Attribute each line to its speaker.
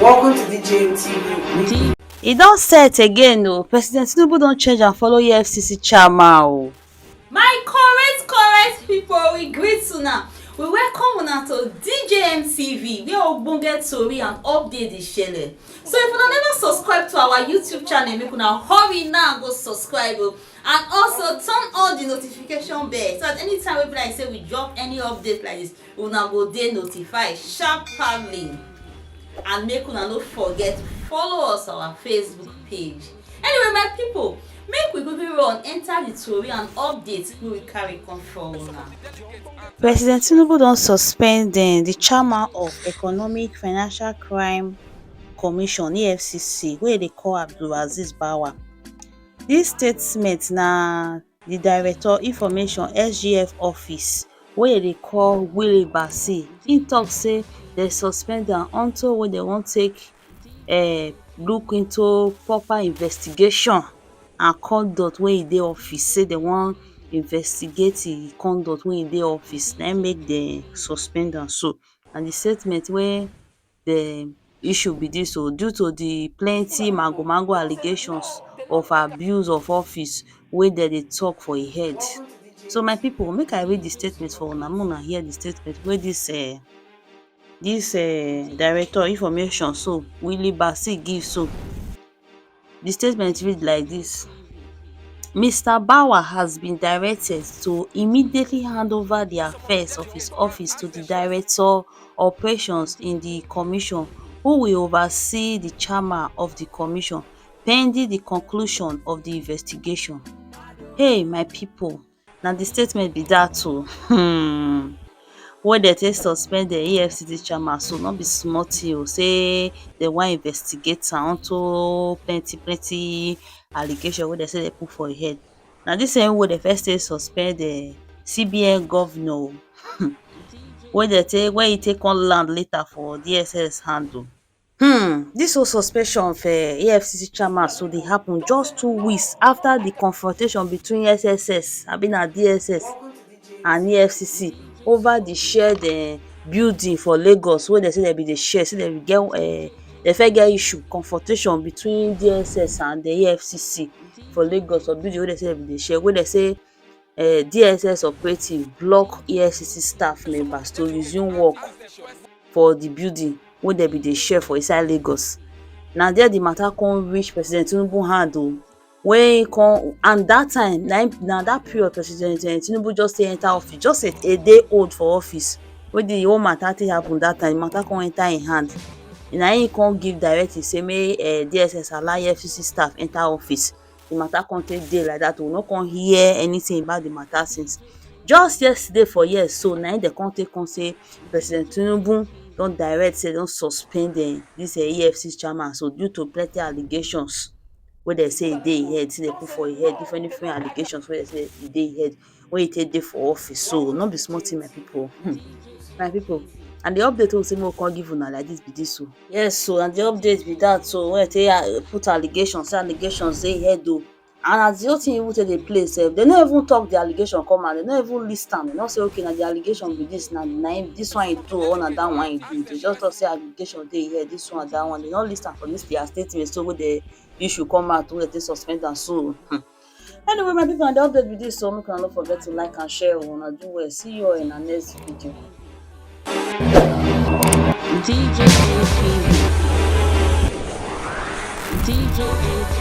Speaker 1: Welcome to DJM TV.
Speaker 2: E don set again o. President Tinubu don change and follow EFCC chairman o.
Speaker 3: My correct pipo, we greet una. We welcome una to DJM TV where ogbonge tori and update dey shele. So if una never subscribe to our YouTube channel, make una hurry now go subscribe o. And also turn on the notification bell so that anytime we be like say we drop any update like this, una go dey notified sharply. And make una no forget to follow us on our Facebook page. Anyway, my people, make we quickly run enter the tori and update wey we carry come for una.
Speaker 2: President Tinubu don suspend the chairman of Economic Financial Crime Commission (EFCC) wey dey call Abdulaziz Bawah. Dis statement na the Director Information (SGF) office wey dey call Willie Bassey. Im tok say dem suspend am unto wey dem wan take look into proper investigation and conduct wey e dey office. Say dem wan investigate the conduct wey e dey office, na im make dem suspend am so. And the statement wey dem issue be dis o: due to the plenty mago allegations of abuse of office wey dem dey talk for im head. So my people, make I read the statement for una, make una hear the statement wey dis Director Information so Willie Bassey give so. The statement read like this: Mr. Bawah has been directed to immediately hand over the affairs of his office to the Director Operations in the Commission, who will oversee the chairman of the commission pending the conclusion of the investigation. Hey my people, na the statement be that o. Wey dem take suspend the EFCC chairman so no be small thing o. Say dem wan investigate am unto plenty allegation wey dem say dem put for im head. Na dis same wey dem first take suspend CBN governor wey e take come land later for DSS hand o. Dis whole suspension of EFCC chairman so dey happen just 2 weeks after the confrontation between SSS abi na DSS and EFCC over the shared building for Lagos wey dem say dem bin dey share. Say dem first get issue, confrontation between DSS and the EFCC for Lagos for building wey dem say dem bin dey share, wey dem say DSS operative block EFCC staff members to resume work for the building wey dem bin dey share for inside Lagos. Na there the matter come reach President Tinubu hand o, wey come, and that time na that period President Tinubu just take enter office, just a day old for office, wey the whole matter take happen. That time the matter come enter im hand. Na im come give directive say make DSS allow EFCC staff enter office. The matter come take dey like that. We no come hear anything about the matter since. Just yesterday for here so na im dem come take come say President Tinubu don direct say don suspend dis EFCC chairman so due to plenty allegations wey dem say e dey im head. Say dem put for im head different allegations wey dem say e dey im head wey e take dey for office. So no be small thing my people. My people, and the update wey we say make we come give una like this be dis o. Yes so, and the update be that so, wey dem take put allegations, say allegations dey im head o. And as the whole thing even take dey play sef, dem no even talk the allegation come out, dem no even list am. Dem no say okay na the allegation be dis, na im dis one e do or na that one e do. Dem just talk say allegation dey im head, dis one that one. Dem no list am for dis their statement so wey dem issue come out wey dem take suspend am so. Anyway my people, na the update be dis so. Make una no forget to like and share o. Una do well. See you all in our next video. DJAP.